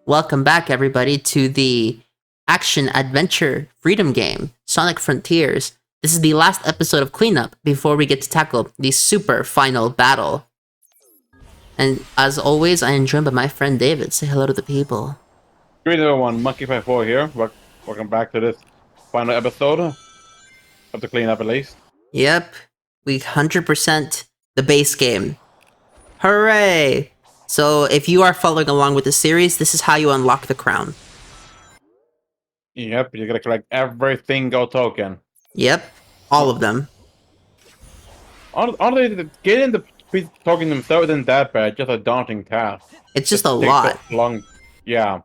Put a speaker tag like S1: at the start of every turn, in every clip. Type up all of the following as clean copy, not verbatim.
S1: Welcome back, everybody, to the action adventure freedom game, Sonic Frontiers. This is the last episode of Cleanup before we get to tackle the super final battle. And as always, I am joined by my friend David. Say hello to the people.
S2: Greetings everyone, Monkey54 here. Welcome back to this final episode of the Cleanup at least.
S1: Yep, we 100% the base game. Hooray! So if you are following along with the series, this is how you unlock the crown.
S2: Yep, you gotta collect every single token.
S1: Yep, all of them.
S2: Honestly, getting the token themselves isn't that bad, just a daunting task.
S1: It's just a lot.
S2: So long. Yeah.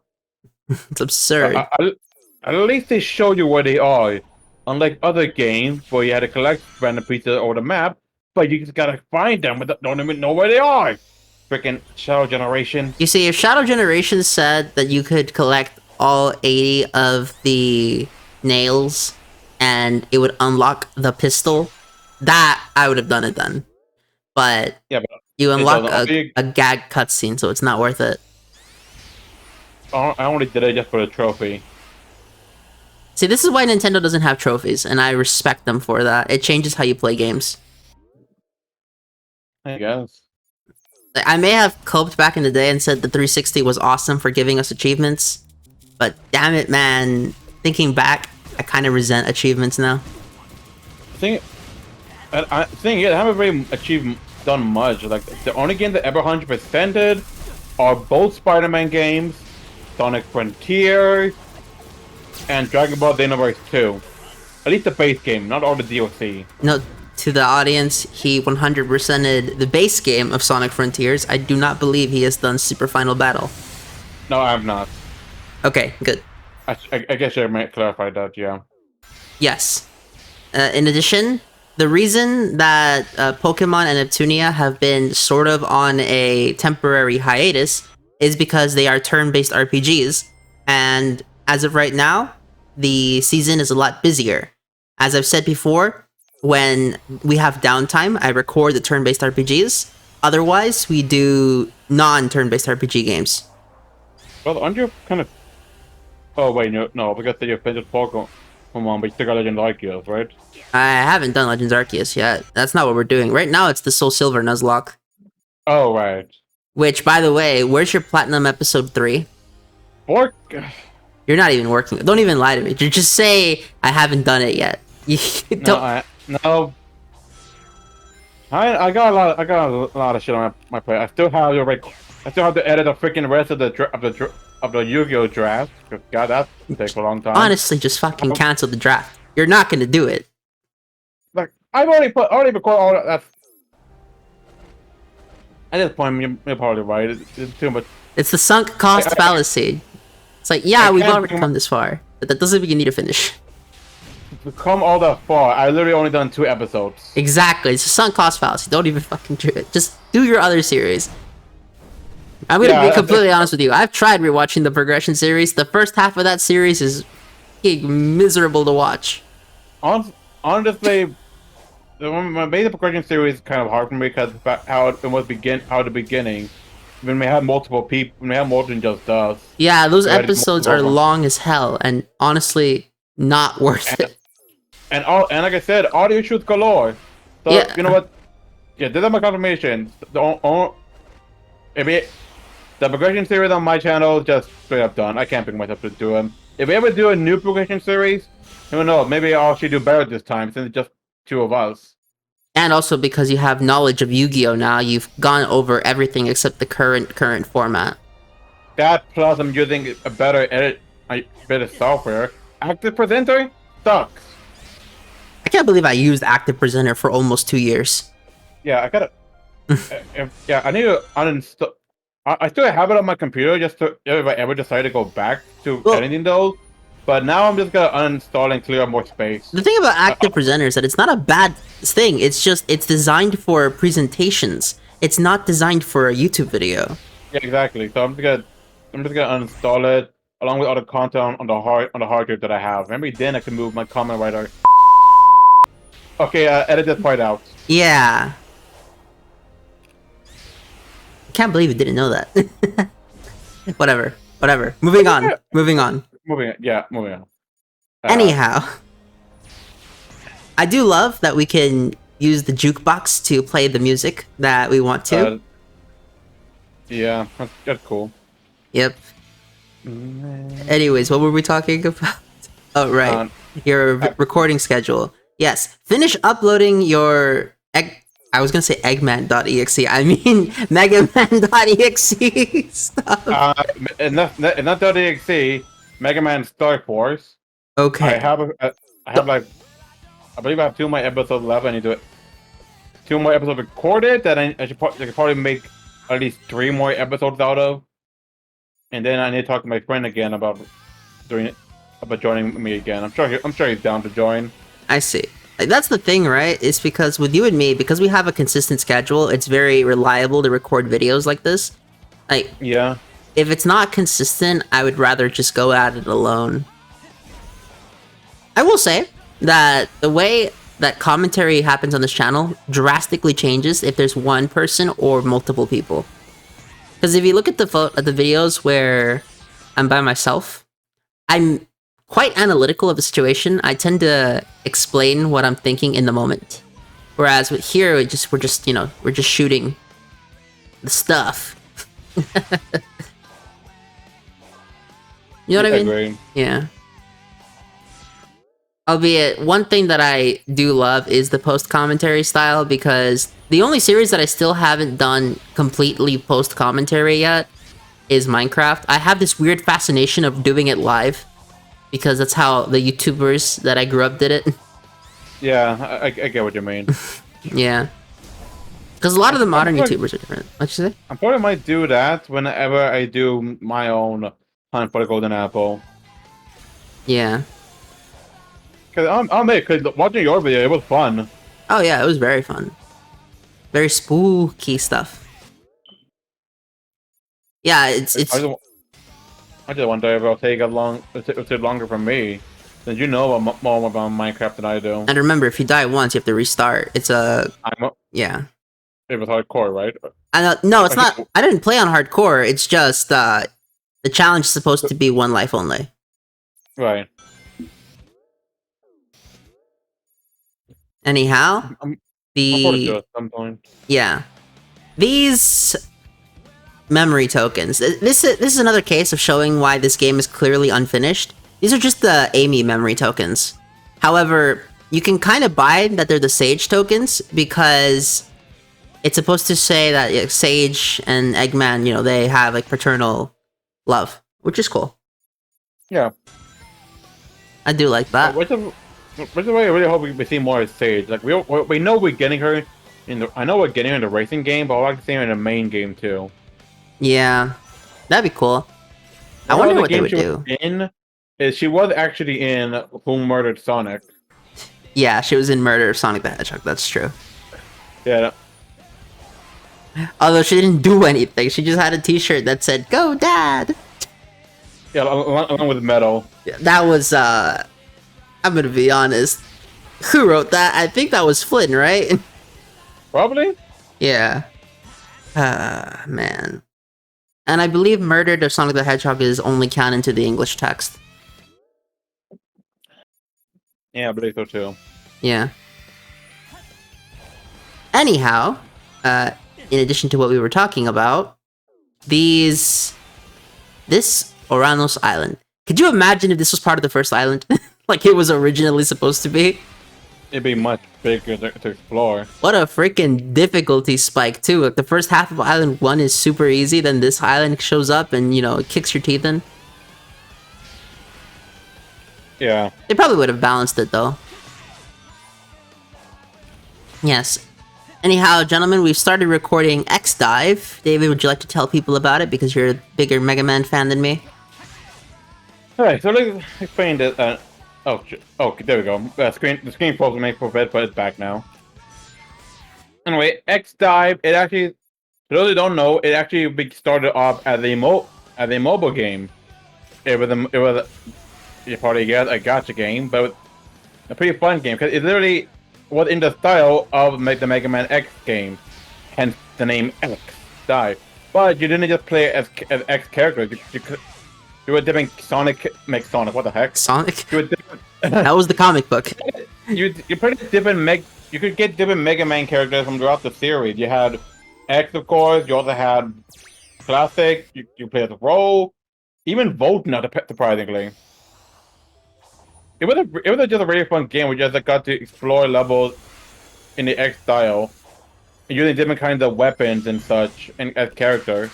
S1: It's absurd.
S2: At least they show you where they are. Unlike other games where you had to collect random pieces over the map, but you just gotta find them but don't even know where they are. Freaking Shadow Generation.
S1: You see, if Shadow Generation said that you could collect all 80 of the nails and it would unlock the pistol, that I would have done it then. But,
S2: yeah, but
S1: you unlock a gag cutscene, so it's not worth it.
S2: I only did it just for the trophy.
S1: See, this is why Nintendo doesn't have trophies, and I respect them for that. It changes how you play games.
S2: I guess.
S1: I may have coped back in the day and said the 360 was awesome for giving us achievements, but damn it, man. Thinking back, I kind of resent achievements now.
S2: I haven't really done much. Like, the only game that ever 100%ed are both Spider-Man games, Sonic Frontiers, and Dragon Ball Xenoverse 2. At least the base game, not all the DLC.
S1: No, to the audience, he 100%ed the base game of Sonic Frontiers. I do not believe he has done Super Final Battle.
S2: No, I have not.
S1: Okay, good.
S2: I guess I might clarify that, yeah.
S1: Yes. In addition, the reason that Pokemon and Neptunia have been sort of on a temporary hiatus is because they are turn-based RPGs, and as of right now, the season is a lot busier. As I've said before, when we have downtime, I record the turn-based RPGs. Otherwise, we do non-turn-based RPG games.
S2: Well, aren't you kind of... Oh, wait, no, because you finished Pokemon, but you still got Legend Arceus, right?
S1: I haven't done Legends Arceus yet. That's not what we're doing. Right now, it's the Soul Silver Nuzlocke.
S2: Oh, right.
S1: Which, by the way, where's your Platinum Episode 3?
S2: Fork?
S1: You're not even working. Don't even lie to me. Just say, I haven't done it yet.
S2: No. I got a lot of shit on my plate. I still have to edit the freaking rest of the Yu-Gi-Oh draft. God, that takes a long time.
S1: Honestly, just fucking cancel the draft. You're not gonna do it.
S2: Like, I've already recorded all that. At this point, you're probably right. It's too much.
S1: It's the sunk cost fallacy. It's like, yeah, we've already come this far, but that doesn't mean you need to finish.
S2: To come all that far, I literally only done 2 episodes.
S1: Exactly, it's a sunk cost fallacy. Don't even fucking do it. Just do your other series. I'm gonna be completely honest with you. I've tried rewatching the Progression series. The first half of that series is miserable to watch.
S2: Honestly, my basic Progression series is kind of hard for me because how the beginning. When we have multiple people, when we have more than just us.
S1: Yeah, those episodes are long as hell, and honestly, not worth it.
S2: And like I said, audio issues galore. So yeah. You know what? Yeah, this is my confirmation. The Progression series on my channel just straight up done. I can't pick myself to do them. If we ever do a new Progression series, who knows? Maybe I'll actually do better this time since it's just 2 of us.
S1: And also because you have knowledge of Yu-Gi-Oh now, you've gone over everything except the current format.
S2: That plus I'm using a better software. Active Presenter sucks.
S1: I can't believe I used Active Presenter for almost 2 years.
S2: Yeah, I gotta. I need to uninstall. I still have it on my computer just to if I ever decide to go back to editing those. But now I'm just gonna uninstall and clear up more space. The
S1: thing about Active Presenter is that it's not a bad thing. It's just it's designed for presentations. It's not designed for a YouTube video.
S2: Yeah, exactly. So I'm just gonna uninstall it along with other content on the hard drive that I have. Maybe then I can move my comment writer. Okay, edit this part out.
S1: Yeah. I can't believe you didn't know that. Whatever. Whatever. Moving on. Moving on.
S2: Moving on.
S1: Anyhow, I do love that we can use the jukebox to play the music that we want to.
S2: Yeah, that's cool.
S1: Yep. Anyways, what were we talking about? Oh, right. Your recording schedule. Yes. Finish uploading your I was gonna say Eggman.exe. I mean Megaman.exe stuff.
S2: And not .exe. Mega Man Star Force.
S1: Okay.
S2: I have like, I believe I have 2 of my episodes left. I need to 2 more episodes recorded that I could probably make at least 3 more episodes out of. And then I need to talk to my friend again about joining me again. I'm sure he's down to join.
S1: I see. Like, that's the thing, right? It's because with you and me, because we have a consistent schedule, it's very reliable to record videos like this. Like,
S2: yeah.
S1: If it's not consistent, I would rather just go at it alone. I will say that the way that commentary happens on this channel drastically changes if there's one person or multiple people. Because if you look at the videos where I'm by myself, I'm quite analytical of the situation. I tend to explain what I'm thinking in the moment. Whereas with here, we're just shooting the stuff. You know what I mean?
S2: Agree.
S1: Yeah. Albeit, one thing that I do love is the post-commentary style, because the only series that I still haven't done completely post-commentary yet is Minecraft. I have this weird fascination of doing it live, because that's how the YouTubers that I grew up did it.
S2: Yeah, I get what you mean.
S1: Yeah. Because a lot of the modern YouTubers are different. What'd you say?
S2: I probably might do that whenever I do my own Hunt for the Golden Apple.
S1: Yeah.
S2: Because watching your video, it was fun.
S1: Oh yeah, it was very fun. Very spooky stuff. Yeah, it's.
S2: I just wonder if it'll take longer for me, since you know more about Minecraft than I do.
S1: And remember, if you die once, you have to restart. It's yeah.
S2: It was hardcore, right?
S1: No, it's not. I didn't play on hardcore. It's just the challenge is supposed to be 1 life only.
S2: Right.
S1: Anyhow,
S2: at some point.
S1: Yeah, these memory tokens. This is another case of showing why this game is clearly unfinished. These are just the Amy memory tokens. However, you can kind of buy that they're the Sage tokens because it's supposed to say that Sage and Eggman, they have like paternal love, which is cool.
S2: Yeah,
S1: I do like that.
S2: Which is why I really hope we see more of Sage. Like we know we're getting her I know we're getting her in the racing game, but I like to see her in the main game too.
S1: Yeah, that'd be cool. I wonder what they would do.
S2: She was actually in Who Murdered Sonic.
S1: Yeah, she was in Murder of Sonic the Hedgehog. That's true.
S2: Yeah.
S1: Although she didn't do anything, she just had a T-shirt that said "Go, Dad."
S2: Yeah, along with Metal.
S1: That was I'm gonna be honest. Who wrote that? I think that was Flynn, right?
S2: Probably.
S1: Yeah. Man. And I believe Murdered of Sonic the Hedgehog is only canon to the English text.
S2: Yeah, I believe so too.
S1: Yeah. Anyhow, in addition to what we were talking about, this Oranos Island. Could you imagine if this was part of the first island? Like it was originally supposed to be?
S2: It'd be much bigger to explore.
S1: What a freaking difficulty spike, too. Like, the first half of Island 1 is super easy, then this island shows up and, it kicks your teeth in.
S2: Yeah.
S1: They probably would have balanced it, though. Yes. Anyhow, gentlemen, we've started recording X-Dive. David, would you like to tell people about it, because you're a bigger Mega Man fan than me?
S2: Alright, so let's explain that. Oh, there we go. The screen froze me for bed, but it's back now. Anyway, X-Dive, it actually, for those who don't know, it actually started off as a mobile game. It was you probably get a gacha game, but a pretty fun game because it literally was in the style of the Mega Man X game, hence the name X-Dive. But you didn't just play as X characters. Do a different Sonic, make Sonic. What the heck?
S1: Sonic?
S2: Do a different.
S1: That was the comic book.
S2: You put different You could get different Mega Man characters from throughout the series. You had X, of course. You also had Classic. You play as a role. Even Volt, not surprisingly. It was just a really fun game. We just got to explore levels in the X style, and using different kinds of weapons and such, and as characters.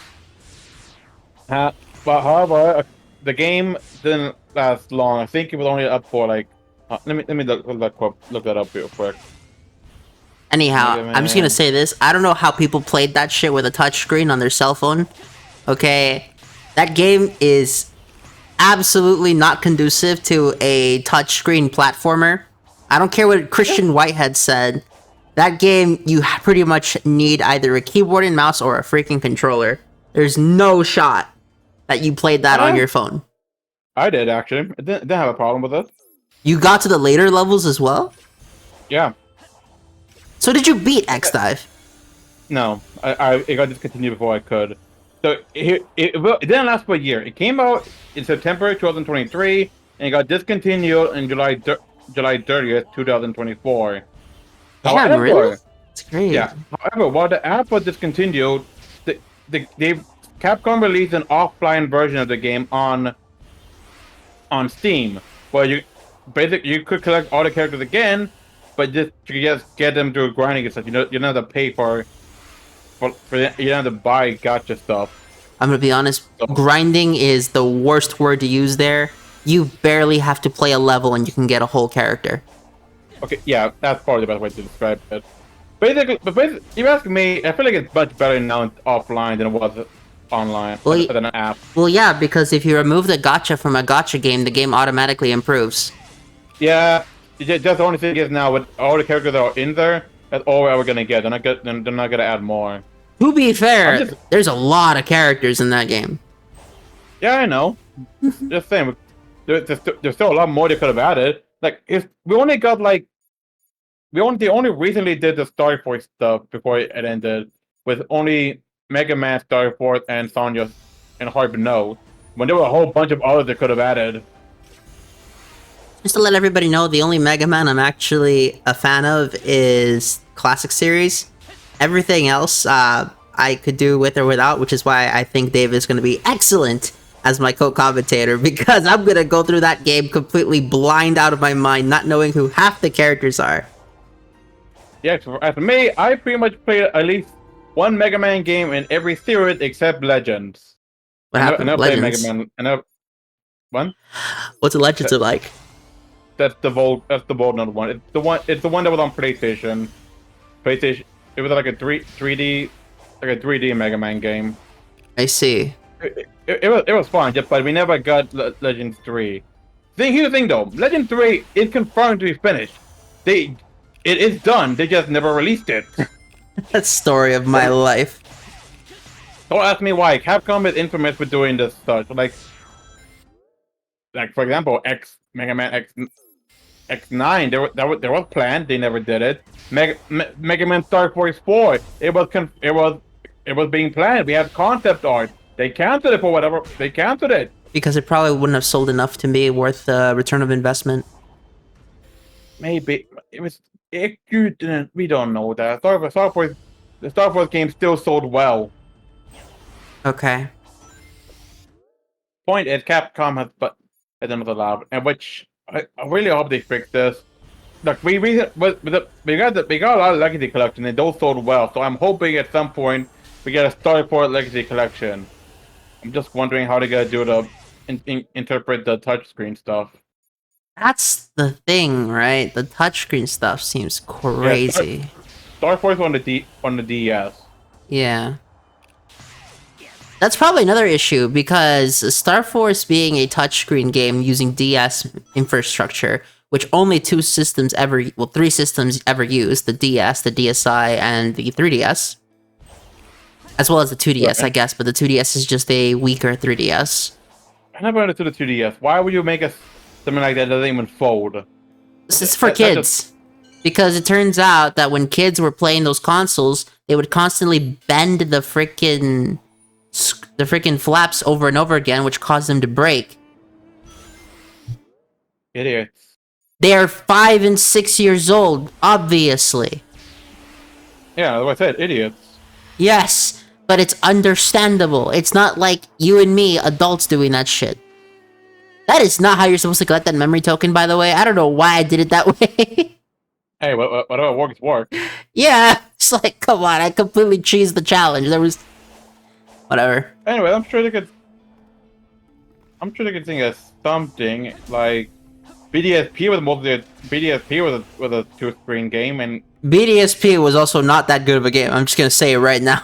S2: But however, the game didn't last long. I think it was only up for like. Let me look that up real quick.
S1: Anyhow, I'm just gonna say this. I don't know how people played that shit with a touchscreen on their cell phone. Okay? That game is absolutely not conducive to a touchscreen platformer. I don't care what Christian Whitehead said. That game, you pretty much need either a keyboard and mouse or a freaking controller. There's no shot that you played that on your phone.
S2: I did, actually. I didn't have a problem with it.
S1: You got to the later levels as well?
S2: Yeah.
S1: So did you beat X-Dive?
S2: No. It got discontinued before I could. So it didn't last for a year. It came out in September 2023, and it got discontinued in July 30th, 2024.
S1: Damn, really? That's great.
S2: Yeah. However, while the app was discontinued, Capcom released an offline version of the game on Steam, where you could collect all the characters again, but you just get them through grinding and stuff. You don't have to pay for you don't have to buy gacha stuff.
S1: I'm gonna be honest, grinding is the worst word to use there. You barely have to play a level and you can get a whole character.
S2: Okay, yeah, that's probably the best way to describe it. Basically, if you ask me, I feel like it's much better now offline than it was online, than an app.
S1: Well, yeah, because if you remove the gacha from a gacha game, the game automatically improves.
S2: Yeah, that's the only thing is now with all the characters that are in there, that's all we're ever gonna get. They're not gonna add more.
S1: To be fair, there's a lot of characters in that game.
S2: Yeah, I know. Just saying, there's still a lot more they could have added. Like, if we only got like, they only recently did the Star Force stuff before it ended, with only Mega Man, Star Force, and Sonya and Hard to Know, when there were a whole bunch of others they could have added.
S1: Just to let everybody know, the only Mega Man I'm actually a fan of is Classic Series. Everything else, I could do with or without, which is why I think Dave is going to be excellent as my co-commentator, because I'm going to go through that game completely blind out of my mind, not knowing who half the characters are.
S2: Yeah, as for me, I pretty much played at least one Mega Man game in every series except Legends.
S1: What happened? Legends?
S2: Mega Man, one?
S1: What's the Legends like?
S2: That's the Volt number one. It's the one that was on PlayStation. It was like a 3D Mega Man game.
S1: I see.
S2: It was fun, but we never got Legends 3. Here's the thing though, Legend 3 is confirmed to be finished. It is done. They just never released it.
S1: That story of my life.
S2: Don't ask me why. Capcom is infamous for doing this stuff. Like for example, Mega Man X9. There was planned. They never did it. Mega Man Star Force 4. It was being planned. We had concept art. They canceled it for whatever. They canceled it
S1: because it probably wouldn't have sold enough to be worth the return of investment.
S2: Maybe it was. We don't know that. The Star Force game still sold well.
S1: Okay.
S2: Point is, Capcom has another lab, and which I really hope they fix this. Look, we got a lot of Legacy Collection, and those sold well. So I'm hoping at some point we get a Star Force Legacy Collection. I'm just wondering how they're gonna do to interpret the touchscreen stuff.
S1: That's the thing, right? The touchscreen stuff seems crazy.
S2: Yeah, Star Force on the DS.
S1: Yeah. That's probably another issue, because Star Force being a touchscreen game using DS infrastructure, which only three systems ever use, the DS, the DSi, and the 3DS. As well as the 2DS, right. I guess, but the 2DS is just a weaker 3DS.
S2: I never understood the 2DS. Why would you make something like that doesn't even fold?
S1: This is for kids. Because it turns out that when kids were playing those consoles, they would constantly bend the freaking the freaking flaps over and over again, which caused them to break.
S2: Idiots.
S1: They are 5 and 6 years old, obviously.
S2: Yeah, like I said, idiots.
S1: Yes, but it's understandable. It's not like you and me, adults, doing that shit. That is not how you're supposed to collect that memory token, by the way. I don't know why I did it that way.
S2: Hey, whatever works.
S1: Yeah, it's like, come on, I completely cheesed the challenge. There was... Whatever.
S2: Anyway, I'm sure they could think of something like BDSP with a two-screen game, and
S1: BDSP was also not that good of a game. I'm just gonna say it right now.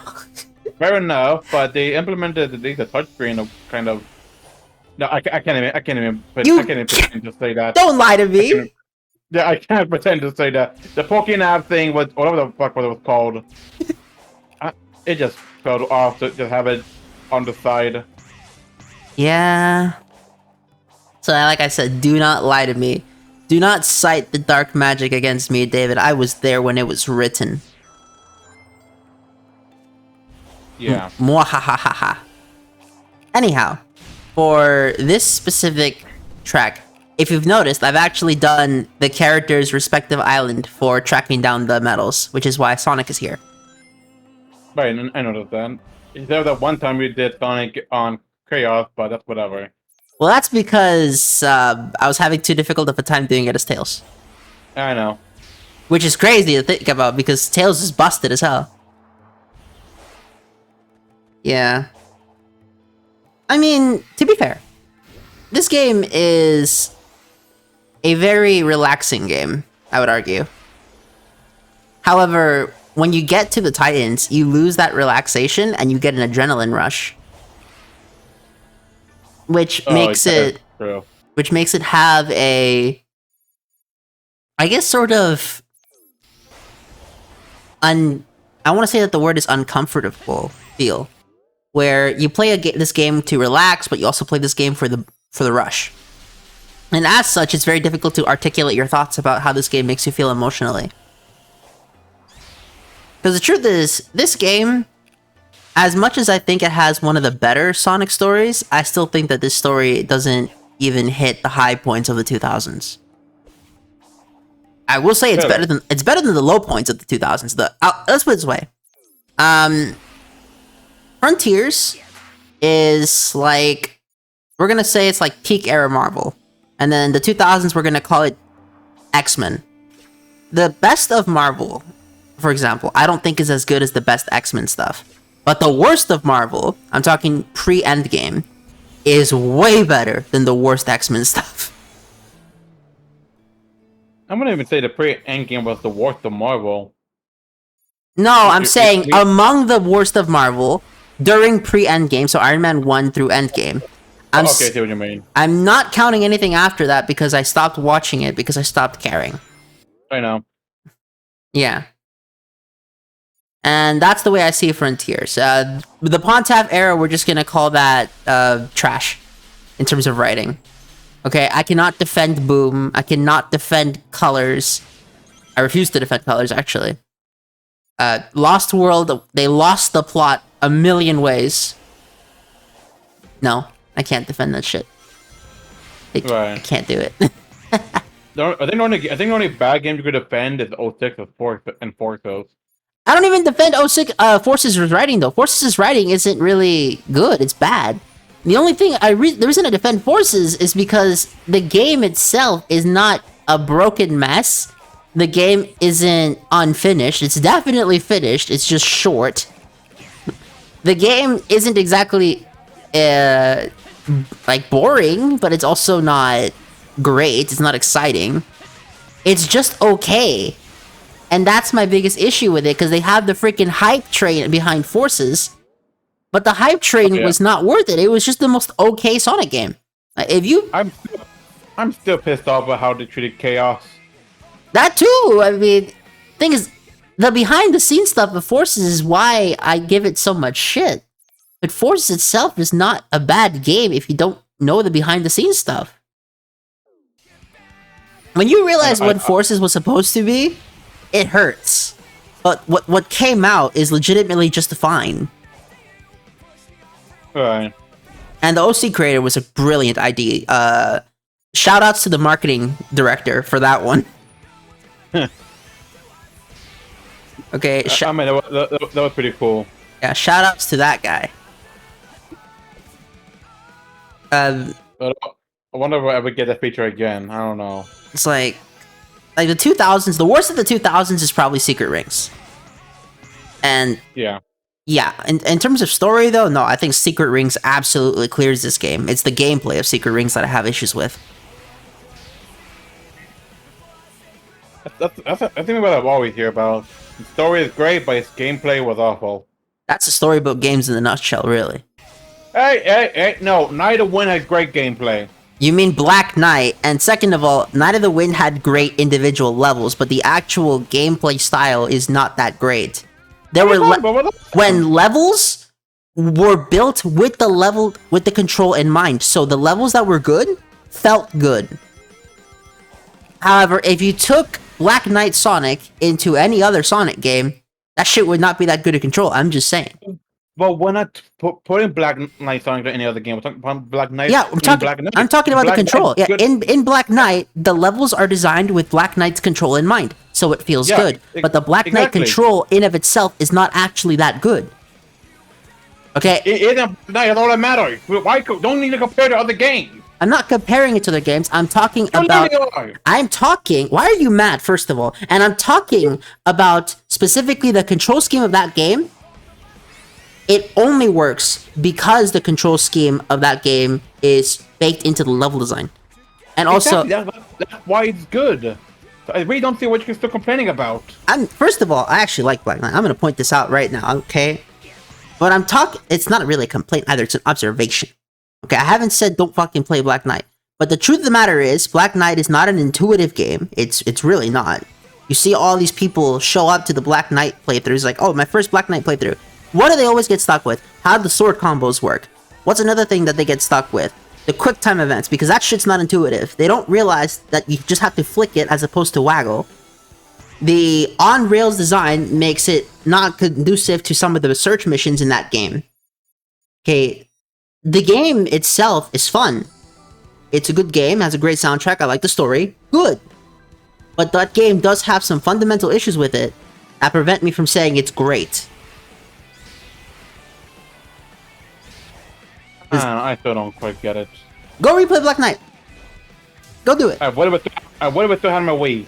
S2: fair enough, but they implemented at least a touchscreen of kind of. No, I can't even pretend to say that.
S1: Don't lie to me.
S2: I can't pretend to say that. The Pokemon thing was whatever the fuck what it was called. It just felt off to just have it on the side.
S1: Yeah. So, like I said, do not lie to me. Do not cite the dark magic against me, David. I was there when it was written.
S2: Yeah.
S1: Mwahahaha. Anyhow, for this specific track, if you've noticed, I've actually done the character's respective island for tracking down the medals, which is why Sonic is here.
S2: Right, I noticed that. There that one time we did Sonic on Chaos, but that's whatever.
S1: Well, that's because I was having too difficult of a time doing it as Tails.
S2: I know.
S1: Which is crazy to think about, because Tails is busted as hell. Yeah. I mean, to be fair, this game is a very relaxing game, I would argue. However, when you get to the Titans, you lose that relaxation and you get an adrenaline rush. Which makes it have a, I guess, sort of I want to say that the word is uncomfortable feel, where you play this game to relax, but you also play this game for the rush. And as such, it's very difficult to articulate your thoughts about how this game makes you feel emotionally. Because the truth is, this game, as much as I think it has one of the better Sonic stories, I still think that this story doesn't even hit the high points of the 2000s. I will say it's better than the low points of the 2000s. Let's put it this way. Frontiers is like, we're gonna say it's like peak era Marvel. And then the 2000s, we're gonna call it X-Men. The best of Marvel, for example, I don't think is as good as the best X-Men stuff. But the worst of Marvel, I'm talking pre-Endgame, is way better than the worst X-Men stuff.
S2: I'm gonna even say the pre-Endgame was the worst of Marvel.
S1: No, I'm saying among the worst of Marvel, during pre-Endgame, so Iron Man 1 through Endgame.
S2: Okay, I see what you mean.
S1: I'm not counting anything after that because I stopped watching it because I stopped caring.
S2: I know.
S1: Yeah. And that's the way I see Frontiers. The Pontav era, we're just gonna call that trash in terms of writing. Okay, I cannot defend Boom. I cannot defend Colors. I refuse to defend Colors, actually. Lost World, they lost the plot a million ways. No, I can't defend that shit. I can't do it.
S2: I think the only bad game you could defend is 06 and Forces.
S1: I don't even defend 06 Forces' writing, though. Forces' writing isn't really good. It's bad. The only thing the reason I defend Forces is because the game itself is not a broken mess. The game isn't unfinished. It's definitely finished. It's just short. The game isn't exactly like boring, but it's also not great. It's not exciting. It's just okay. And that's my biggest issue with it, because they have the freaking hype train behind Forces, but the hype train was not worth it. It was just the most okay Sonic game.
S2: I'm still pissed off about how they treated Chaos.
S1: That too. I mean, thing is, the behind the scenes stuff of Forces is why I give it so much shit. But Forces itself is not a bad game if you don't know the behind the scenes stuff. When you realize what Forces was supposed to be, it hurts. But what came out is legitimately just fine.
S2: Right.
S1: And the OC creator was a brilliant idea. Shout outs to the marketing director for that one. Okay,
S2: I mean, that was pretty cool.
S1: yeah, shout outs to that guy.
S2: But I wonder if we'll ever get that feature again. I don't know.
S1: It's like the 2000s, the worst of the 2000s is probably Secret Rings. And
S2: Yeah.
S1: yeah, in terms of story though, no, I think Secret Rings absolutely clears this game. It's the gameplay of Secret Rings that I have issues with.
S2: That's I think what I've always hear about. The story is great, but its gameplay was awful.
S1: That's the storybook games in a nutshell, really.
S2: Hey, no, Night of Wind had great gameplay.
S1: You mean Black Knight, and second of all, Night of the Wind had great individual levels, but the actual gameplay style is not that great. There were when levels were built with the control in mind, so the levels that were good felt good. However, if you took Black Knight Sonic into any other Sonic game, that shit would not be that good to control. I'm just saying.
S2: But we're not putting Black Knight Sonic in any other game. We're talking about Black Knight.
S1: Yeah, I'm talking about the control. Yeah, in Black Knight, the levels are designed with Black Knight's control in mind, so it feels good. But the Black Knight control in of itself is not actually that good. Okay?
S2: It isn't. That's all that matters. Why don't need to compare to other games?
S1: I'm not comparing it to other games. I'm talking about... Why are you mad, first of all? And I'm talking about specifically the control scheme of that game. It only works because the control scheme of that game is baked into the level design. And also...
S2: Exactly. That's why it's good. I really don't see what you're still complaining about.
S1: First of all, I actually like Black Knight. I'm going to point this out right now, okay? But I'm talking... It's not really a complaint either. It's an observation. Okay, I haven't said don't fucking play Black Knight. But the truth of the matter is, Black Knight is not an intuitive game. It's really not. You see all these people show up to the Black Knight playthroughs like, oh, my first Black Knight playthrough. What do they always get stuck with? How do the sword combos work? What's another thing that they get stuck with? The quick time events, because that shit's not intuitive. They don't realize that you just have to flick it as opposed to waggle. The on-rails design makes it not conducive to some of the search missions in that game. Okay, the game itself is fun. It's a good game, has a great soundtrack, I like the story. Good. But that game does have some fundamental issues with it that prevent me from saying it's great.
S2: I still don't quite get it.
S1: Go replay Black Knight. Go do it.
S2: What if I still had my Wii?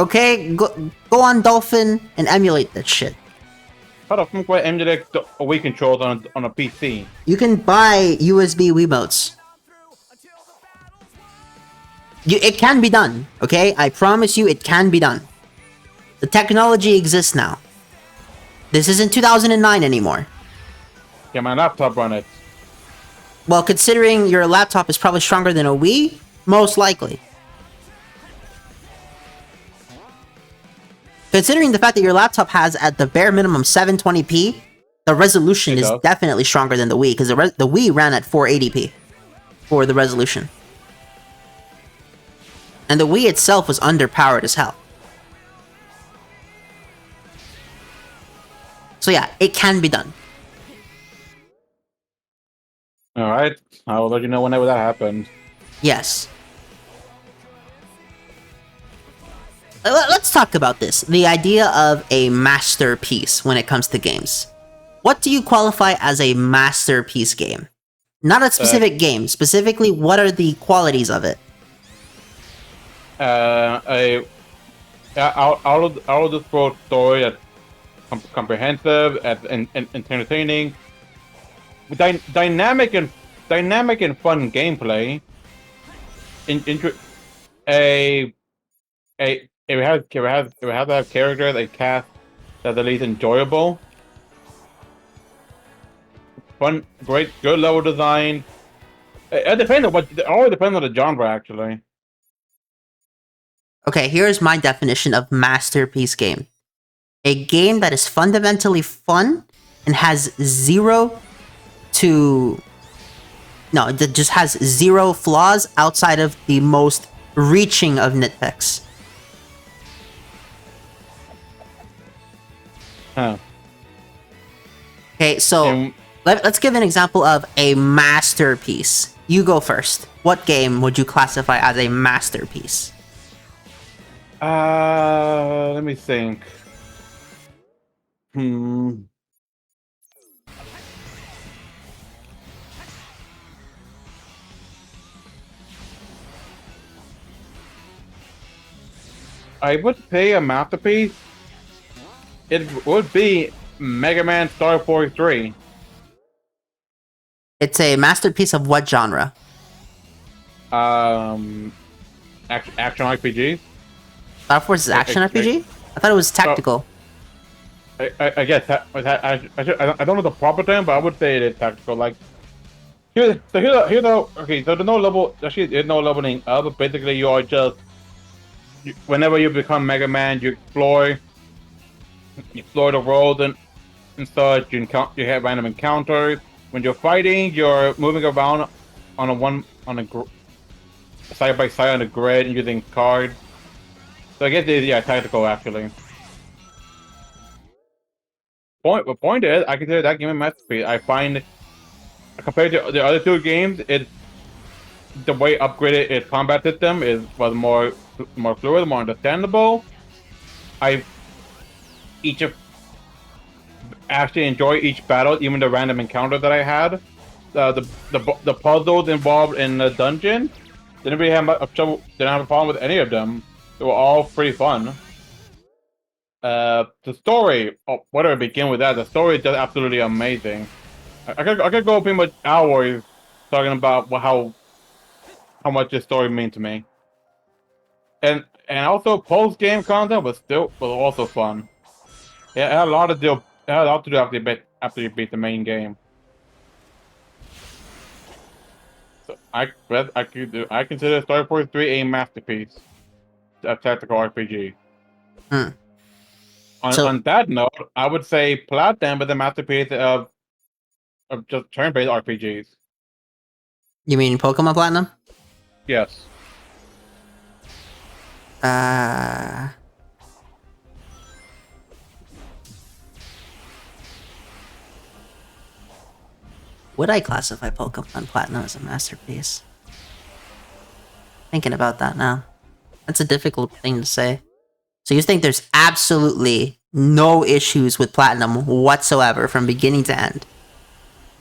S1: Okay, go on Dolphin and emulate that shit.
S2: How the fuck do I emulate a Wii controls on a PC?
S1: You can buy USB Wiimotes. It can be done, okay? I promise you it can be done. The technology exists now. This isn't 2009 anymore.
S2: Yeah, my laptop run it.
S1: Well, considering your laptop is probably stronger than a Wii, most likely. Considering the fact that your laptop has at the bare minimum 720p, the resolution is definitely stronger than the Wii, because the Wii ran at 480p for the resolution. And the Wii itself was underpowered as hell. So yeah, it can be done.
S2: Alright, I will let you know whenever that happens.
S1: Yes. Let's talk about this. The idea of a masterpiece when it comes to games. What do you qualify as a masterpiece game? Not a specific game. Specifically, what are the qualities of it?
S2: Out of this world story that's comprehensive and entertaining, dynamic and fun gameplay. It has to have characters, a cast that's at least enjoyable. Fun, great, good level design. It depends on it always depends on the genre, actually.
S1: Okay, here's my definition of masterpiece game. A game that is fundamentally fun and has that just has zero flaws outside of the most reaching of nitpicks.
S2: Huh.
S1: Okay, so Let's give an example of a masterpiece. You go first. What game would you classify as a masterpiece?
S2: Let me think. Hmm. I would say a masterpiece. It would be Mega Man Star Force 3.
S1: It's a masterpiece of what genre?
S2: Um, action RPG.
S1: Star Force is action RPG? I thought it was tactical.
S2: I guess I don't know the proper term, but I would say it is tactical. Like okay. So there's no level. Actually, there's no leveling up. Basically, you are just whenever you become Mega Man, you explore the world and such. You have random encounters. When you're fighting, you're moving around on a side by side on the grid and using cards. So I guess it's tactical actually. The point is, I consider that game a masterpiece. I find compared to the other two games, the way upgraded its combat system was more fluid, more understandable. I each of actually enjoy each battle, even the random encounter that I had. The puzzles involved in the dungeon didn't really have much trouble. Didn't have a problem with any of them. They were all pretty fun. The story. Oh, where do I begin with that? The story is just absolutely amazing. I could go pretty much hours talking about how much this story means to me. And also post game content was also fun. It had a lot to do. It had a lot to do after you beat the main game. So I consider Star Force 3 a masterpiece of tactical RPG.
S1: Hmm. So,
S2: On that note, I would say Platinum is a masterpiece of just turn-based RPGs.
S1: you mean Pokemon Platinum?
S2: Yes.
S1: Would I classify Pokemon Platinum as a masterpiece? Thinking about that now. That's a difficult thing to say. So you think there's absolutely no issues with Platinum whatsoever from beginning to end?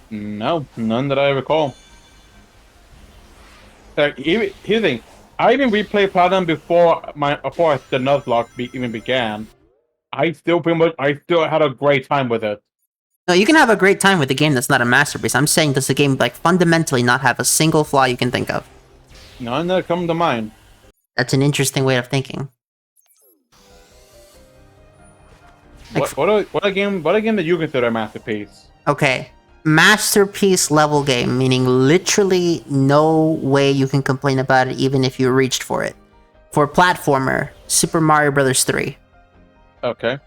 S2: No, none that I recall. Here's the thing. I even replayed Platinum before the Nuzlocke even began. I still had a great time with it.
S1: No, you can have a great time with a game that's not a masterpiece. I'm saying does the game like fundamentally not have a single flaw you can think of?
S2: None that come to mind.
S1: That's an interesting way of thinking. Like,
S2: What a game that you consider a masterpiece?
S1: okay, masterpiece level game, meaning literally no way you can complain about it even if you reached for it. For platformer, Super Mario Bros. 3.
S2: Okay.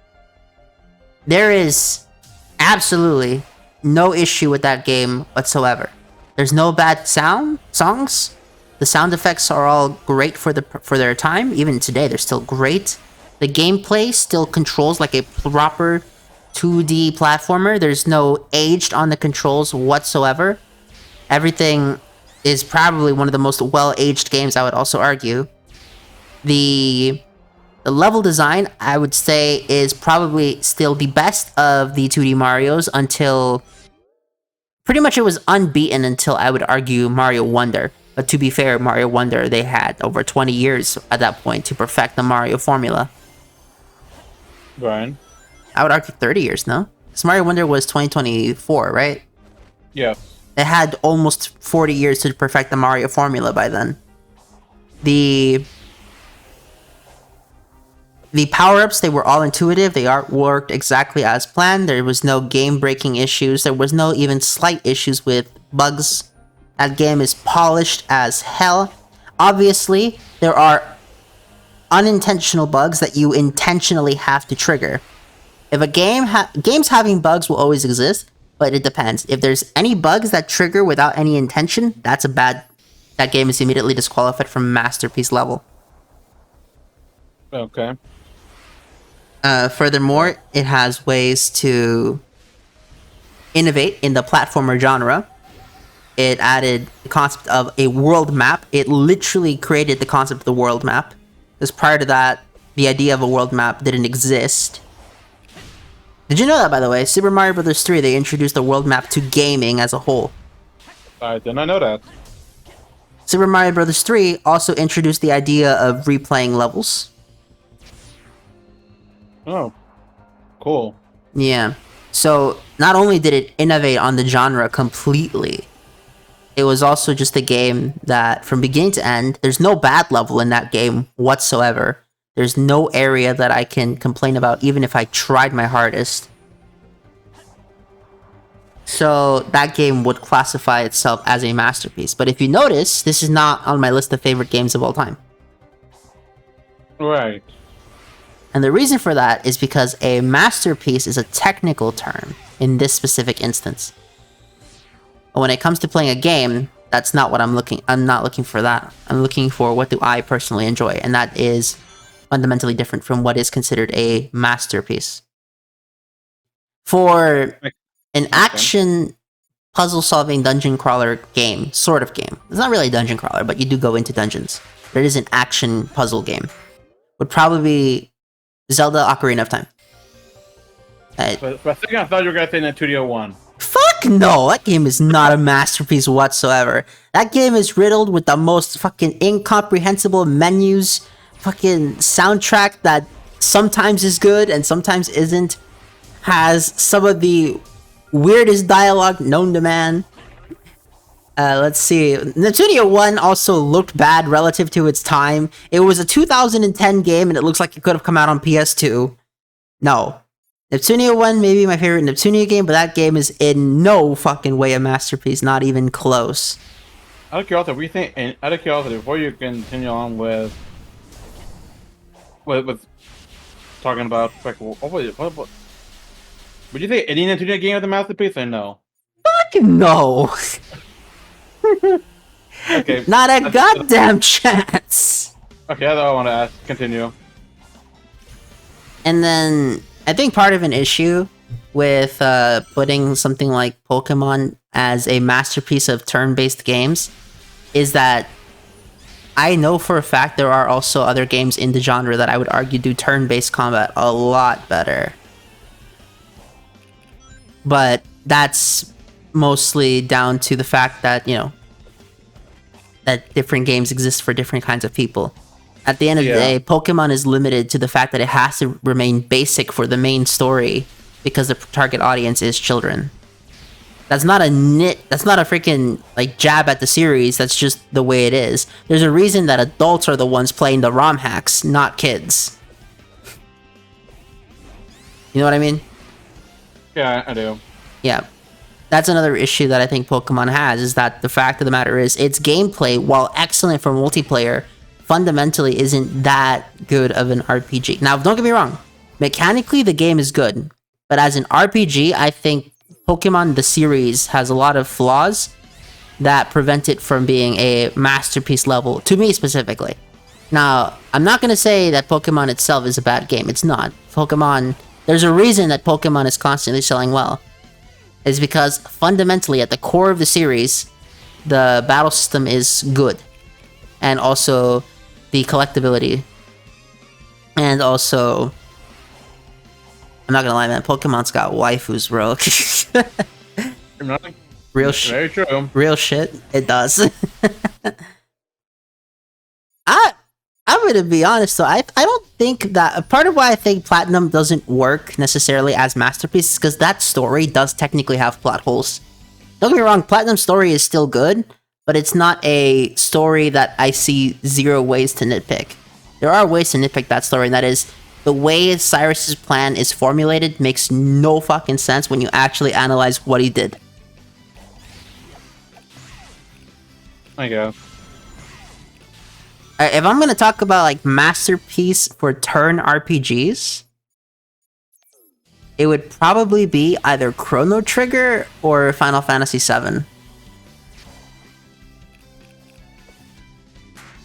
S1: There is absolutely no issue with that game whatsoever. There's no bad songs. The sound effects are all great for their time. Even today, they're still great. The gameplay still controls like a proper 2D platformer. There's no aged on the controls whatsoever. Everything is probably one of the most well-aged games, I would also argue. The level design, I would say, is probably still the best of the 2D Marios until... Pretty much it was unbeaten until, I would argue, Mario Wonder. But to be fair, Mario Wonder, they had over 20 years at that point to perfect the Mario formula.
S2: Brian?
S1: I would argue 30 years, no? Because Mario Wonder was 2024, right?
S2: Yeah.
S1: They had almost 40 years to perfect the Mario formula by then. The power-ups, they were all intuitive. They worked exactly as planned. There was no game-breaking issues. There was no even slight issues with bugs. That game is polished as hell. Obviously, there are unintentional bugs that you intentionally have to trigger. If a games having bugs will always exist, but it depends. If there's any bugs that trigger without any intention, that game is immediately disqualified from masterpiece level.
S2: Okay.
S1: Furthermore, it has ways to innovate in the platformer genre. It added the concept of a world map. It literally created the concept of the world map. Because prior to that, the idea of a world map didn't exist. Did you know that, by the way? Super Mario Bros. 3, they introduced the world map to gaming as a whole.
S2: I did not know that.
S1: Super Mario Bros. 3 also introduced the idea of replaying levels.
S2: Oh, cool.
S1: Yeah. So, not only did it innovate on the genre completely, it was also just a game that, from beginning to end, there's no bad level in that game whatsoever. There's no area that I can complain about, even if I tried my hardest. So that game would classify itself as a masterpiece. But if you notice, this is not on my list of favorite games of all time.
S2: Right.
S1: And the reason for that is because a masterpiece is a technical term in this specific instance. When it comes to playing a game, that's not what I'm not looking for that. I'm looking for what do I personally enjoy, and that is fundamentally different from what is considered a masterpiece. For an action puzzle-solving dungeon crawler game, sort of game. It's not really a dungeon crawler, but you do go into dungeons. But it is an action puzzle game. Would probably be Zelda Ocarina of Time.
S2: For a second, I thought you were going to say Studio 1.
S1: Fuck no! That game is not a masterpiece whatsoever. That game is riddled with the most fucking incomprehensible menus, fucking soundtrack that sometimes is good and sometimes isn't, has some of the weirdest dialogue known to man. Let's see. Studio 1 also looked bad relative to its time. It was a 2010 game and it looks like it could have come out on PS2. No. Neptunia 1 may be my favorite Neptunia game, but that game is in no fucking way a masterpiece, not even close.
S2: Out of curiosity, before you continue on with talking about, like, what would you say any Neptunia game is a masterpiece or no?
S1: Fucking no!
S2: Okay.
S1: Not a goddamn chance!
S2: Okay, that's all I want to ask. Continue.
S1: And then, I think part of an issue with putting something like Pokemon as a masterpiece of turn-based games is that I know for a fact there are also other games in the genre that I would argue do turn-based combat a lot better. But that's mostly down to the fact that, you know, that different games exist for different kinds of people. At the end of the day, Pokemon is limited to the fact that it has to remain basic for the main story because the target audience is children. That's not a freaking, like, jab at the series, that's just the way it is. There's a reason that adults are the ones playing the ROM hacks, not kids. You know what I mean?
S2: Yeah, I do.
S1: Yeah. That's another issue that I think Pokemon has, is that the fact of the matter is, its gameplay, while excellent for multiplayer, fundamentally isn't that good of an RPG. Now, don't get me wrong. Mechanically, the game is good. But as an RPG, I think Pokemon the series has a lot of flaws that prevent it from being a masterpiece level, to me specifically. Now, I'm not going to say that Pokemon itself is a bad game. It's not. Pokemon... There's a reason that Pokemon is constantly selling well. It's because, fundamentally, at the core of the series, the battle system is good. And also, the collectability. And also... I'm not gonna lie, man. Pokemon's got waifus, bro. Real shit.
S2: Very true.
S1: Real shit. It does. I'm gonna be honest though. I don't think that part of why I think Platinum doesn't work necessarily as masterpiece is because that story does technically have plot holes. Don't get me wrong. Platinum's story is still good, but it's not a story that I see zero ways to nitpick. There are ways to nitpick that story, and that is, the way Cyrus's plan is formulated makes no fucking sense when you actually analyze what he did.
S2: I guess.
S1: If I'm gonna talk about, like, masterpiece for turn RPGs, it would probably be either Chrono Trigger or Final Fantasy VII.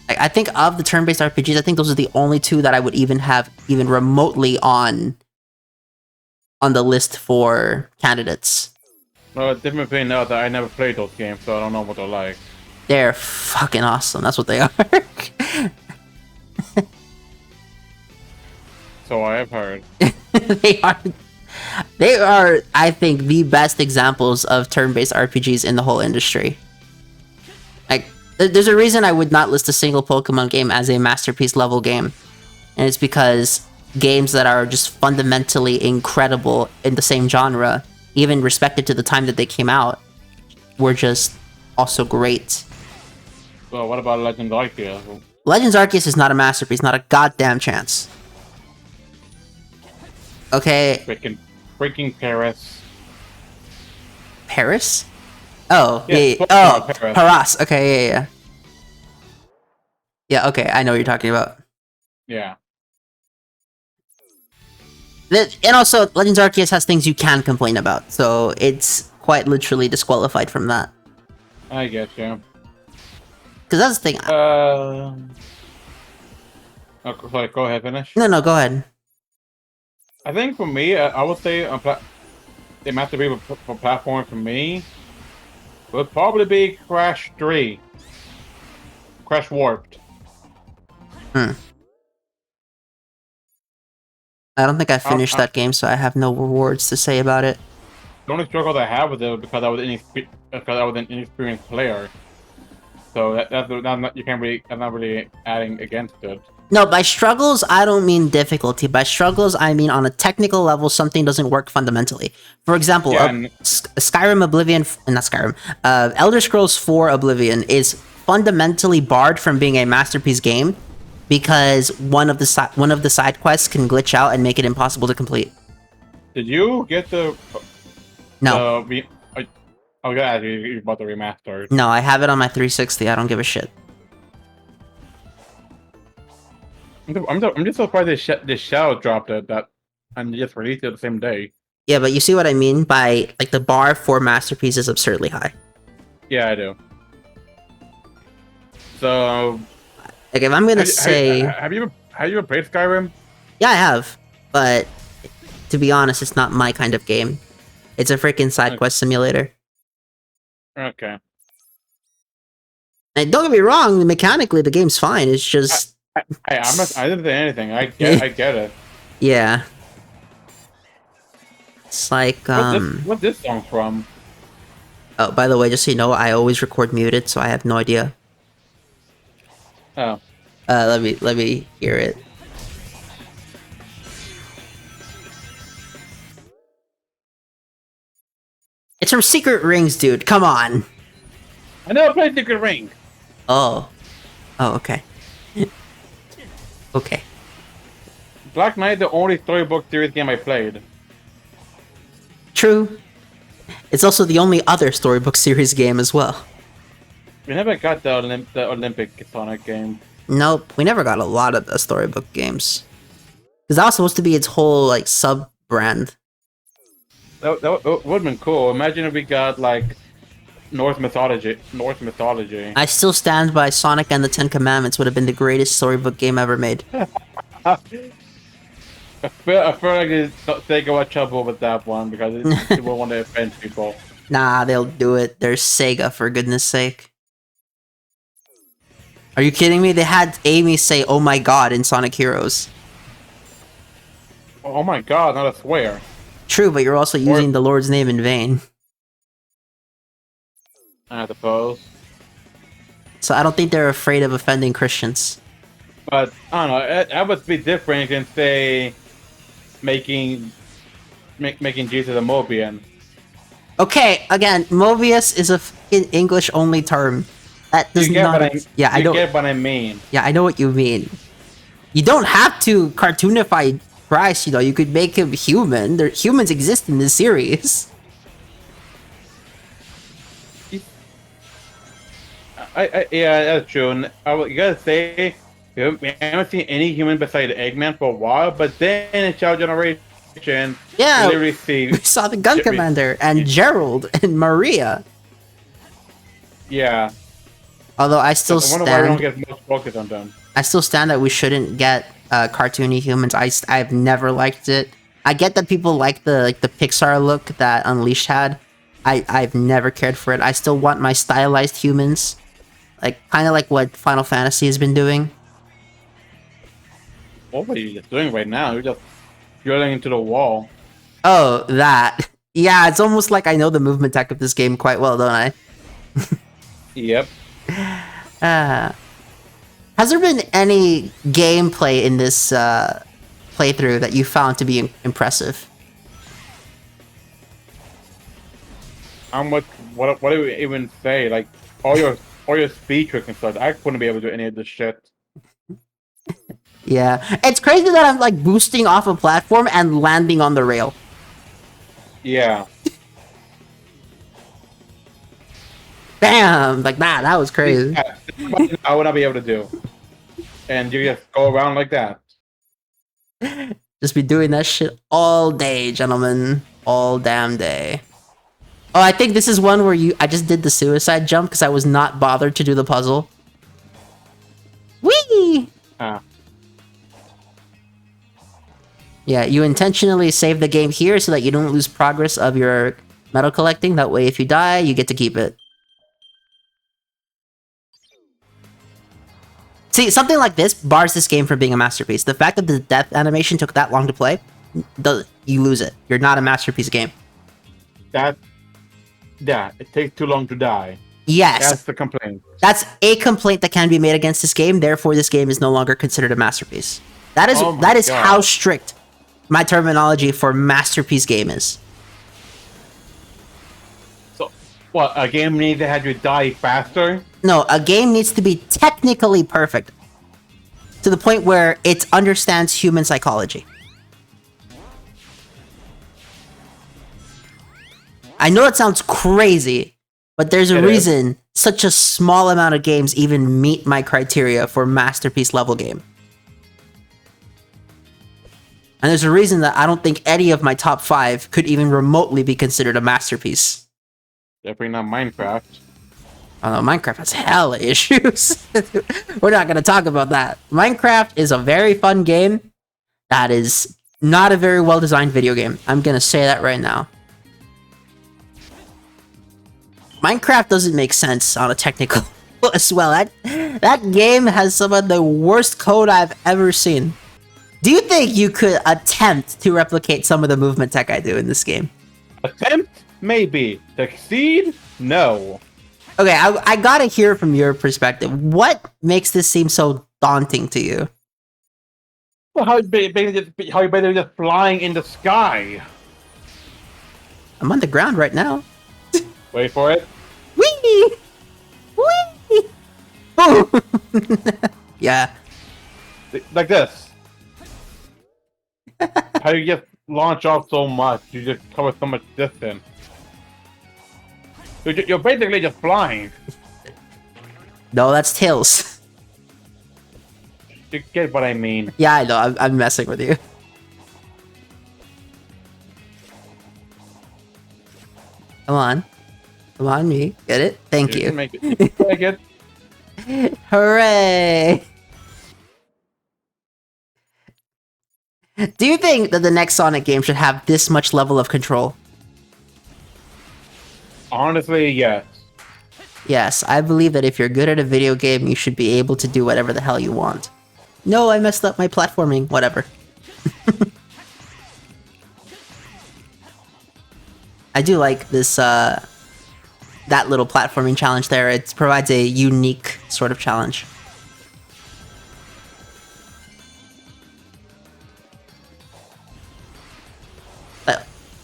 S1: I think of the turn-based RPGs, I think those are the only two that I would even have even remotely on the list for candidates.
S2: Well, different opinion now that I never played those games, so I don't know what they're like.
S1: They're fucking awesome. That's what they are.
S2: So I have heard.
S1: they are. They are, I think, the best examples of turn-based RPGs in the whole industry. Like, there's a reason I would not list a single Pokemon game as a masterpiece level game, and it's because games that are just fundamentally incredible in the same genre, even respected to the time that they came out, were just also great.
S2: Well, what about Legend Arceus?
S1: Legends Arceus is not a masterpiece, not a goddamn chance. Okay.
S2: Freaking Paris.
S1: Paris? Oh,
S2: Yeah,
S1: yeah.
S2: Pokemon
S1: Oh,
S2: Paris.
S1: Paras. Okay, yeah. Yeah, okay, I know what you're talking about.
S2: Yeah.
S1: And also, Legends Arceus has things you can complain about, so it's quite literally disqualified from that.
S2: I get you.
S1: Because that's the thing.
S2: Okay, sorry, go ahead, finish.
S1: No, go ahead.
S2: I think for me, I would say the masterpiece for platform for me would probably be Crash 3. Crash Warped.
S1: I don't think I finished that game, so I have no rewards to say about it.
S2: The only struggle I have with it was because I was an inexperienced player. So that's not, you can't really. I'm not really adding against it.
S1: No, by struggles, I don't mean difficulty. By struggles, I mean on a technical level, something doesn't work fundamentally. For example, Skyrim Oblivion, not Skyrim, Elder Scrolls 4 Oblivion is fundamentally barred from being a masterpiece game because one of the side quests can glitch out and make it impossible to complete.
S2: Did you get the?
S1: No.
S2: I was gonna ask you about the remastered.
S1: No, I have it on my 360. I don't give a shit.
S2: I'm just surprised this shadow dropped it and just released it the same day.
S1: Yeah, but you see what I mean by like the bar for masterpiece is absurdly high.
S2: Yeah, I do. So,
S1: like if I'm gonna say,
S2: have you ever played Skyrim?
S1: Yeah, I have, but to be honest, it's not my kind of game. It's a freaking side quest simulator.
S2: Okay.
S1: And don't get me wrong, mechanically the game's fine. It's just
S2: I didn't say anything. I get it.
S1: Yeah. It's like
S2: What's this song from?
S1: Oh, by the way, just so you know, I always record muted, so I have no idea.
S2: Oh.
S1: Let me hear it. It's from Secret Rings, dude. Come on.
S2: I never played Secret Rings.
S1: Oh, okay. Okay.
S2: Black Knight, the only storybook series game I played.
S1: True. It's also the only other storybook series game as well.
S2: We never got the Olympic Sonic game.
S1: Nope, we never got a lot of the storybook games. Because that was supposed to be its whole, like, sub-brand.
S2: That would have been cool. Imagine if we got, like, Norse mythology.
S1: I still stand by Sonic and the Ten Commandments would have been the greatest storybook game ever made.
S2: I feel like they go at trouble with that one because it will want to offend people.
S1: Nah, they'll do it. They're Sega, for goodness sake. Are you kidding me? They had Amy say, "Oh my god," in Sonic Heroes.
S2: Oh my god, not a swear.
S1: True, but you're also using the Lord's name in vain.
S2: I suppose.
S1: So I don't think they're afraid of offending Christians.
S2: But, I don't know, that would be different than, say, making Jesus a Mobian.
S1: Okay, again, Mobius is a English-only term. That does not...
S2: I get what I mean.
S1: Yeah, I know what you mean. You don't have to cartoonify Christ, you know, you could make him human. Humans exist in this series.
S2: Yeah, that's true. And you gotta say, we haven't seen any human beside Eggman for a while, but then in Child Generation,
S1: yeah,
S2: we literally
S1: we saw the Gun Commander and Gerald and Maria.
S2: Yeah.
S1: Although I still stand...
S2: I wonder why we don't get much focus on them.
S1: I still stand that we shouldn't get cartoony humans. I've never liked it. I get that people like the Pixar look that Unleashed had, I've never cared for it. I still want my stylized humans, like kind of like what Final Fantasy has been doing.
S2: What are you just doing right now? You're just drilling into the wall.
S1: Oh, that. Yeah, it's almost like I know the movement tech of this game quite well, don't I?
S2: Yep.
S1: Has there been any gameplay in this playthrough that you found to be impressive?
S2: How much? What do we even say? Like all your speed tricks and stuff. I wouldn't be able to do any of this shit.
S1: Yeah, it's crazy that I'm like boosting off a platform and landing on the rail.
S2: Yeah.
S1: Bam! Like that. That was crazy.
S2: Yeah, I would not be able to do. And you just go around like that.
S1: Just be doing that shit all day, gentlemen. All damn day. Oh, I think this is one where I just did the suicide jump because I was not bothered to do the puzzle. Whee! Yeah, you intentionally save the game here so that you don't lose progress of your metal collecting. That way, if you die, you get to keep it. See, something like this bars this game from being a masterpiece. The fact that the death animation took that long to play, you lose it. You're not a masterpiece game.
S2: Yeah, it takes too long to die.
S1: Yes.
S2: That's the complaint.
S1: That's a complaint that can be made against this game. Therefore, this game is no longer considered a masterpiece. That is how strict my terminology for masterpiece game is.
S2: So, what, a game needs to have you die faster?
S1: No, a game needs to be technically perfect. To the point where it understands human psychology. I know it sounds crazy, but there's a reason such a small amount of games even meet my criteria for masterpiece level game. And there's a reason that I don't think any of my top 5 could even remotely be considered a masterpiece.
S2: Definitely not Minecraft.
S1: Oh no, Minecraft has hella issues. We're not going to talk about that. Minecraft is a very fun game that is not a very well-designed video game. I'm going to say that right now. Minecraft doesn't make sense on a technical as well. That game has some of the worst code I've ever seen. Do you think you could attempt to replicate some of the movement tech I do in this game?
S2: Attempt? Maybe. Succeed? No.
S1: Okay, I gotta hear from your perspective. What makes this seem so daunting to you?
S2: Well, how you basically just flying in the sky?
S1: I'm on the ground right now.
S2: Wait for it.
S1: Whee! Whee! Oh! Yeah.
S2: Like this. How you just launch off so much? You just cover so much distance. You're basically just flying.
S1: No, that's Tails.
S2: You get what I mean.
S1: Yeah, I know. I'm messing with you. Come on. Come on, me. Get it? Thank you.
S2: Make it. Make it.
S1: Hooray! Do you think that the next Sonic game should have this much level of control?
S2: Honestly, yes.
S1: Yes, I believe that if you're good at a video game, you should be able to do whatever the hell you want. No, I messed up my platforming. Whatever. I do like this, that little platforming challenge there. It provides a unique sort of challenge.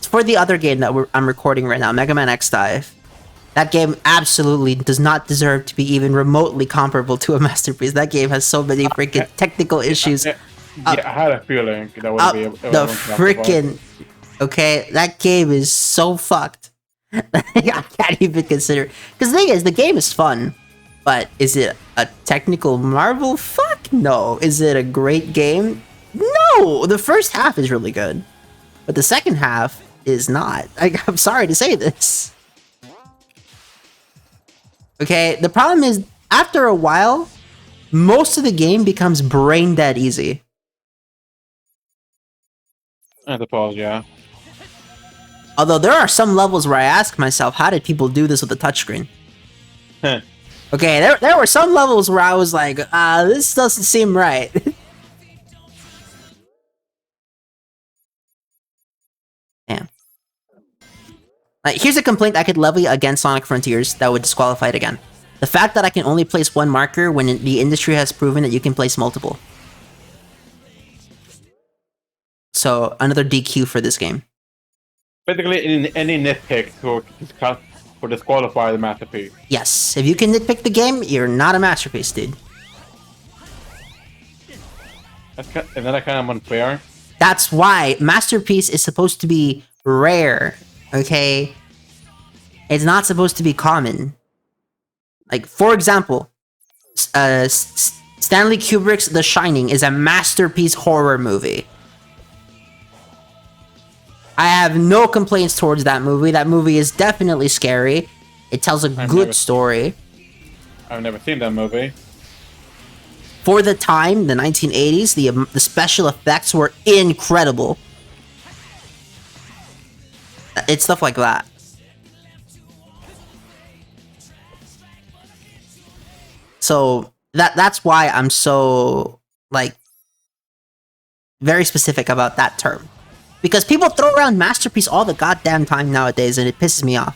S1: For the other game that I'm recording right now, Mega Man X Dive, that game absolutely does not deserve to be even remotely comparable to a masterpiece. That game has so many freaking technical issues.
S2: Yeah, I had a feeling that would be able
S1: the freaking... Okay, that game is so fucked. I can't even consider... Because the thing is, the game is fun, but is it a technical marvel? Fuck no. Is it a great game? No! The first half is really good, but the second half is not. I'm sorry to say this. Okay, the problem is, after a while, most of the game becomes brain dead easy.
S2: I suppose, yeah.
S1: Although there are some levels where I ask myself, how did people do this with a touchscreen? Okay, there were some levels where I was like, this doesn't seem right. Damn. Like, here's a complaint I could levy against Sonic Frontiers that would disqualify it again. The fact that I can only place one marker when the industry has proven that you can place multiple. So, another DQ for this game.
S2: Basically, any nitpick for disqualify the masterpiece.
S1: Yes, if you can nitpick the game, you're not a masterpiece, dude.
S2: Isn't that kind of unfair?
S1: That's why masterpiece is supposed to be rare, okay? It's not supposed to be common. Like, for example, Stanley Kubrick's The Shining is a masterpiece horror movie. I have no complaints towards that movie. That movie is definitely scary. It tells a good story.
S2: I've never seen that movie.
S1: For the time, the 1980s, the special effects were incredible. It's stuff like that. So that's why I'm so, like, very specific about that term. Because people throw around masterpiece all the goddamn time nowadays, and it pisses me off.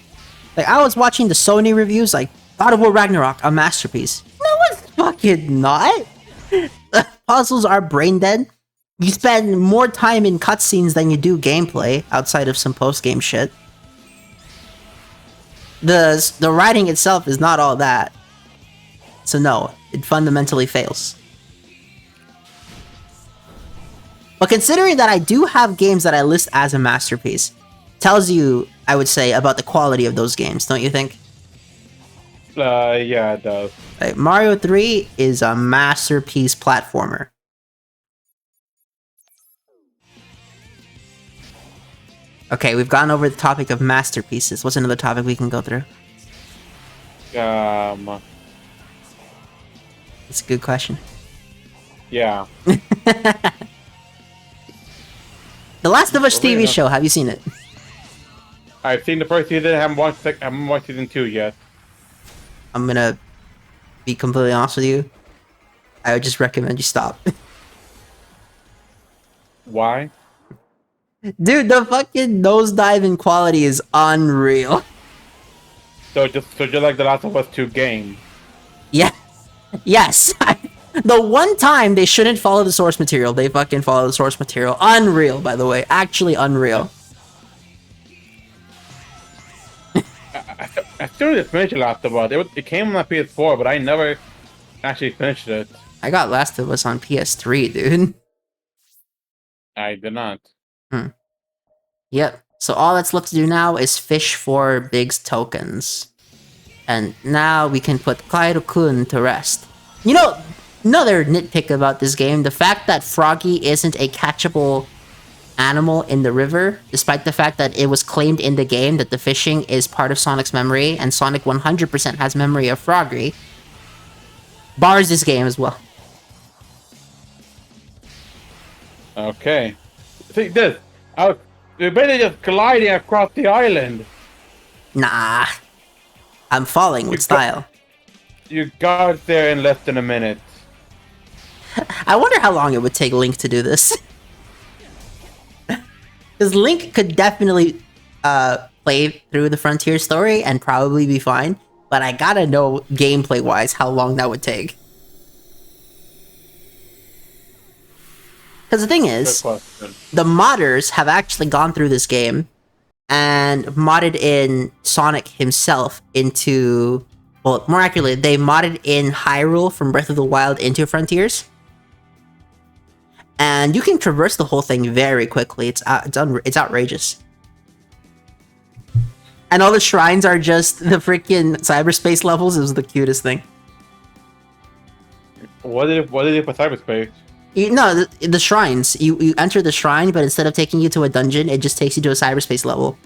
S1: Like, I was watching the Sony reviews, like, God of War Ragnarok, a masterpiece. No, it's fucking not. The puzzles are brain dead. You spend more time in cutscenes than you do gameplay, outside of some post-game shit. The writing itself is not all that. So no, it fundamentally fails. But considering that I do have games that I list as a masterpiece, tells you, I would say, about the quality of those games, don't you think?
S2: Yeah, it does.
S1: Like, Mario 3 is a masterpiece platformer. Okay, we've gone over the topic of masterpieces. What's another topic we can go through?
S2: That's
S1: a good question.
S2: Yeah.
S1: The Last of Us TV show, have you seen it?
S2: I've seen the first season, I haven't watched season 2 yet.
S1: I'm gonna be completely honest with you. I would just recommend you stop.
S2: Why?
S1: Dude, the fucking nosedive in quality is unreal.
S2: So just like the Last of Us 2 game.
S1: Yeah. Yes. The one time they shouldn't follow the source material, they fucking follow the source material. Unreal, by the way. Actually unreal.
S2: I still didn't finish The Last of Us. It came on my PS4, but I never actually finished it.
S1: I got Last of Us on PS3, dude.
S2: I did not.
S1: Yep. So all that's left to do now is fish for Big's tokens. And now we can put Kairo-kun to rest. You know, another nitpick about this game, the fact that Froggy isn't a catchable animal in the river, despite the fact that it was claimed in the game that the fishing is part of Sonic's memory, and Sonic 100% has memory of Froggy, bars this game as well.
S2: Okay. See this. We're basically just gliding across the island.
S1: Nah. I'm falling with style.
S2: You got there in less than a minute.
S1: I wonder how long it would take Link to do this. Because Link could definitely play through the Frontier story and probably be fine, but I gotta know gameplay-wise how long that would take. Because the thing is, the modders have actually gone through this game and modded in Sonic himself into... Well, more accurately, they modded in Hyrule from Breath of the Wild into Frontiers. And you can traverse the whole thing very quickly. It's outrageous. And all the shrines are just the freaking cyberspace levels. It was the cutest thing.
S2: What did it for cyberspace?
S1: No, the shrines. You enter the shrine, but instead of taking you to a dungeon, it just takes you to a cyberspace level.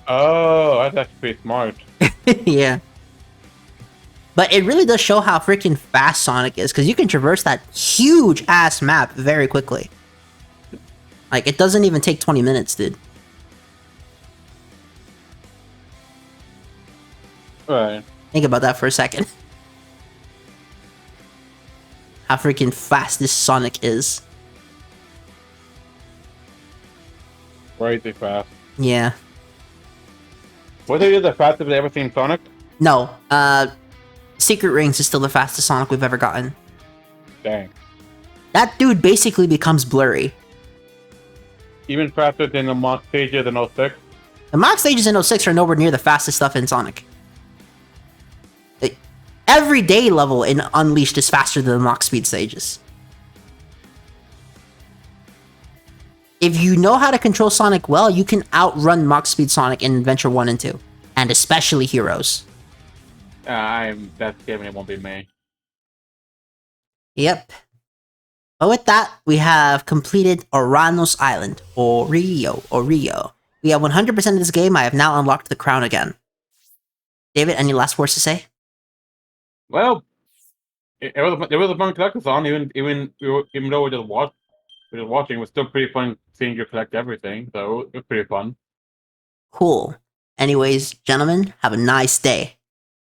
S2: Oh, that's actually pretty smart.
S1: Yeah. But it really does show how freaking fast Sonic is, because you can traverse that huge-ass map very quickly. Like, it doesn't even take 20 minutes, dude.
S2: Right.
S1: Think about that for a second. How freaking fast this Sonic is.
S2: Crazy fast.
S1: Yeah.
S2: Was it the fastest I've ever seen Sonic?
S1: No. Secret Rings is still the fastest Sonic we've ever gotten.
S2: Dang.
S1: That dude basically becomes blurry.
S2: Even faster than the mock stages in 06?
S1: The mock stages in 06 are nowhere near the fastest stuff in Sonic. Everyday level in Unleashed is faster than the mock speed stages. If you know how to control Sonic well, you can outrun mock speed Sonic in Adventure 1 and 2. And especially Heroes.
S2: That's game it won't be me.
S1: Yep. But with that, we have completed Oranos Island, or Rio. We have 100% of this game. I have now unlocked the crown again. David, any last words to say?
S2: Well, it was a fun collectathon. Even though we were watching, it was still pretty fun seeing you collect everything. So it was pretty fun.
S1: Cool. Anyways, gentlemen, have a nice day.